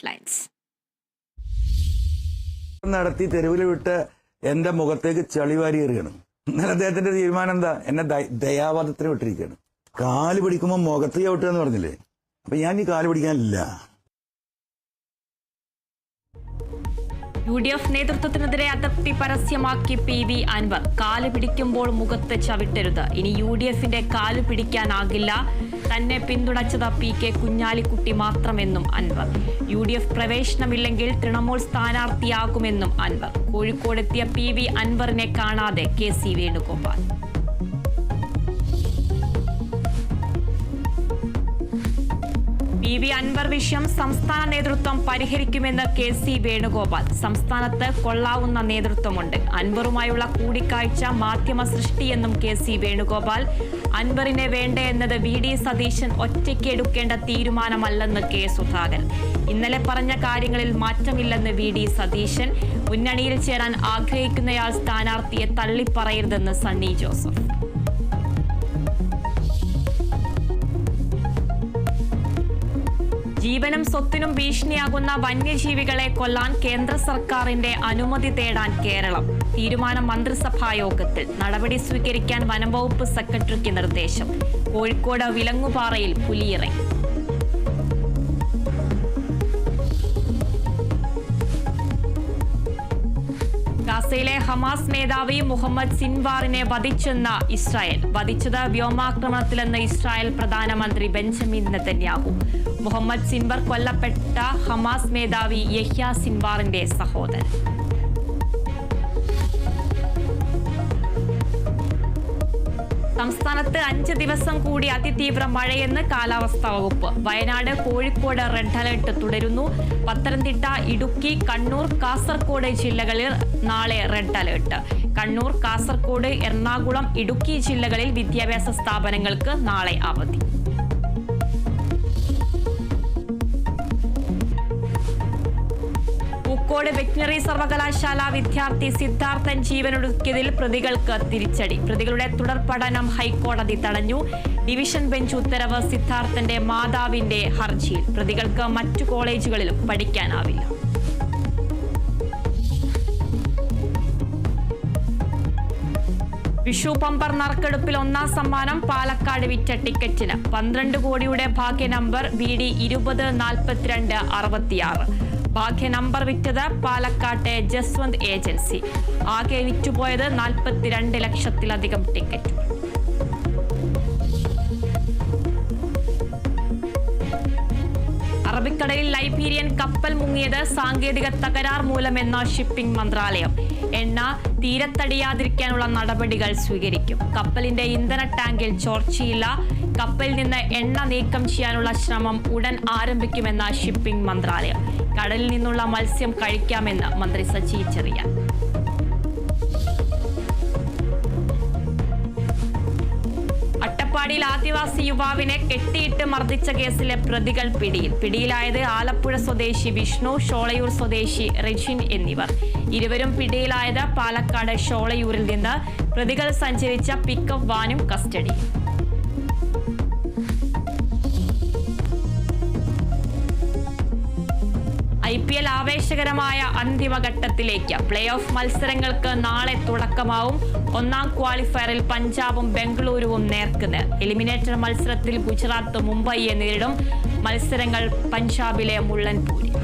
headlines. നടത്തി തെരുവിൽ വിട്ട് എന്റെ മുഖത്തേക്ക് ചളിവാരി എറിയണം. എന്നാൽ അദ്ദേഹത്തിന്റെ തീരുമാനം എന്താ? എന്നെ ദയാവാദത്തിന് വിട്ടിരിക്കുകയാണ്. കാല് പിടിക്കുമ്പോൾ മുഖത്ത് ചവിട്ടുക എന്ന് പറഞ്ഞില്ലേ? അപ്പൊ ഞാൻ ഈ കാല് പിടിക്കാനില്ല. UDF നേതൃത്വത്തിനെതിരെ അതൃപ്തി പരസ്യമാക്കി PV അൻവർ. കാല് പിടിക്കുമ്പോൾ മുഖത്ത് ചവിട്ടരുത്. ഇനി UDFന്റെ കാല് പിടിക്കാനാകില്ല. തന്നെ പിന്തുണച്ചത് PK Kunhalikutty മാത്രമെന്നും Anwar. UDF പ്രവേശനമില്ലെങ്കിൽ Trinamool സ്ഥാനാർത്ഥിയാകുമെന്നും Anwar. കോഴിക്കോടെത്തിയ PV അൻവറിനെ കാണാതെ KC വേണുഗോപാൽ. PV അൻവർ വിഷയം സംസ്ഥാന നേതൃത്വം പരിഹരിക്കുമെന്ന് KC വേണുഗോപാൽ. സംസ്ഥാനത്ത് കൊള്ളാവുന്ന നേതൃത്വമുണ്ട്. അൻവറുമായുള്ള കൂടിക്കാഴ്ച മാധ്യമ സൃഷ്ടിയെന്നും KC വേണുഗോപാൽ. അൻവറിനെ വേണ്ടേ എന്നത് VD സതീശൻ ഒറ്റയ്ക്ക് എടുക്കേണ്ട തീരുമാനമല്ലെന്ന് K സുധാകരൻ. ഇന്നലെ പറഞ്ഞ കാര്യങ്ങളിൽ മാറ്റമില്ലെന്ന് VD സതീശൻ. മുന്നണിയിൽ ചേരാൻ ആഗ്രഹിക്കുന്നയാൾ സ്ഥാനാർത്ഥിയെ തള്ളിപ്പറയരുതെന്ന് സണ്ണി ജോസഫ്. ജീവനും സ്വത്തിനും ഭീഷണിയാകുന്ന വന്യജീവികളെ കൊല്ലാൻ കേന്ദ്ര സർക്കാരിന്റെ അനുമതി തേടാൻ കേരളം. തീരുമാനം മന്ത്രിസഭാ യോഗത്തിൽ. നടപടി സ്വീകരിക്കാൻ വനംവകുപ്പ് സെക്രട്ടറിക്ക് നിർദ്ദേശം. കോഴിക്കോട് വിലങ്ങുപാറയിൽ പുലിയിറങ്ങി. ഗാസയിലെ ഹമാസ് മേധാവി മുഹമ്മദ് സിൻവാറിനെ വധിച്ചെന്ന ഇസ്രായേൽ. വധിച്ചത് വ്യോമാക്രമണത്തിലെന്ന് ഇസ്രായേൽ പ്രധാനമന്ത്രി ബെഞ്ചമിൻ നെതന്യാഹു. മുഹമ്മദ് സിൻവർ കൊല്ലപ്പെട്ട ഹമാസ് മേധാവി യഹ്യ സിൻവാറിന്റെ സഹോദരൻ. സംസ്ഥാനത്ത് 5 ദിവസം കൂടി അതിതീവ്ര മഴയെന്ന് കാലാവസ്ഥാ വകുപ്പ്. വയനാട്, കോഴിക്കോട് റെഡ് അലർട്ട് തുടരുന്നു. പത്തനംതിട്ട, ഇടുക്കി, കണ്ണൂർ, കാസർഗോഡ് ജില്ലകളിൽ നാളെ റെഡ് അലർട്ട്. കണ്ണൂർ, കാസർഗോഡ്, എറണാകുളം, ഇടുക്കി ജില്ലകളിൽ വിദ്യാഭ്യാസ സ്ഥാപനങ്ങൾക്ക് നാളെ അവധി. പൂക്കോട് വെറ്റിനറി സർവകലാശാല വിദ്യാർത്ഥി സിദ്ധാർത്ഥൻ ജീവനൊടുക്കിയതിൽ പ്രതികൾക്ക് തിരിച്ചടി. പ്രതികളുടെ തുടർ പഠനം ഹൈക്കോടതി തടഞ്ഞു. ഡിവിഷൻ ബെഞ്ച് ഉത്തരവ് സിദ്ധാർത്ഥന്റെ മാതാവിന്റെ ഹർജിയിൽ. പ്രതികൾക്ക് മറ്റു കോളേജുകളിലും പഠിക്കാനാവില്ല. വിഷു പമ്പർ നറുക്കെടുപ്പിൽ 1ാം സമ്മാനം പാലക്കാട് വിറ്റ ടിക്കറ്റിന് 12 കോടിയുടെ ഭാഗ്യ നമ്പർ VD 204266. ഭാഗ്യ നമ്പർ വിറ്റത് പാലക്കാട്ടെ ജസ്വന്ത് ഏജൻസി. ആകെ വിറ്റുപോയത് 42 ലക്ഷത്തിലധികം ടിക്കറ്റ്. അറബിക്കടലിൽ ലൈബീരിയൻ കപ്പൽ മുങ്ങിയത് സാങ്കേതിക തകരാർ മൂലമെന്ന ഷിപ്പിംഗ് മന്ത്രാലയം. എണ്ണ തീരത്തടിയാതിരിക്കാനുള്ള നടപടികൾ സ്വീകരിക്കും. കപ്പലിന്റെ ഇന്ധന ടാങ്കിൽ ചോർച്ചയില്ല. കപ്പലിൽ നിന്ന് എണ്ണ നീക്കം ചെയ്യാനുള്ള ശ്രമം ഉടൻ ആരംഭിക്കുമെന്ന ഷിപ്പിംഗ് മന്ത്രാലയം. കടലിൽ നിന്നുള്ള മത്സ്യം കഴിക്കാമെന്ന് മന്ത്രി സജി ചെറിയാൻ. അട്ടപ്പാടിയിൽ ആദിവാസി യുവാവിനെ കെട്ടിയിട്ട് മർദ്ദിച്ച കേസിലെ പ്രതികൾ പിടിയിൽ. പിടിയിലായത് ആലപ്പുഴ സ്വദേശി വിഷ്ണു, ഷോളയൂർ സ്വദേശി റെജിൻ എന്നിവർ. ഇരുവരും പിടിയിലായത് പാലക്കാട് ഷോളയൂരിൽ നിന്ന്. പ്രതികൾ സഞ്ചരിച്ച പിക്കപ്പ് വാനും കസ്റ്റഡിയിൽ. IPL ആവേശകരമായ അന്തിമഘട്ടത്തിലേക്ക്. പ്ലേ ഓഫ് മത്സരങ്ങൾക്ക് നാളെ തുടക്കമാവും. 1ാം ക്വാളിഫയറിൽ പഞ്ചാബും ബംഗളൂരുവും നേർക്കുനേർ. എലിമിനേറ്റർ മത്സരത്തിൽ ഗുജറാത്ത് മുംബൈയെ നേരിടും. മത്സരങ്ങൾ പഞ്ചാബിലെ മുള്ളൻപൂരിൽ.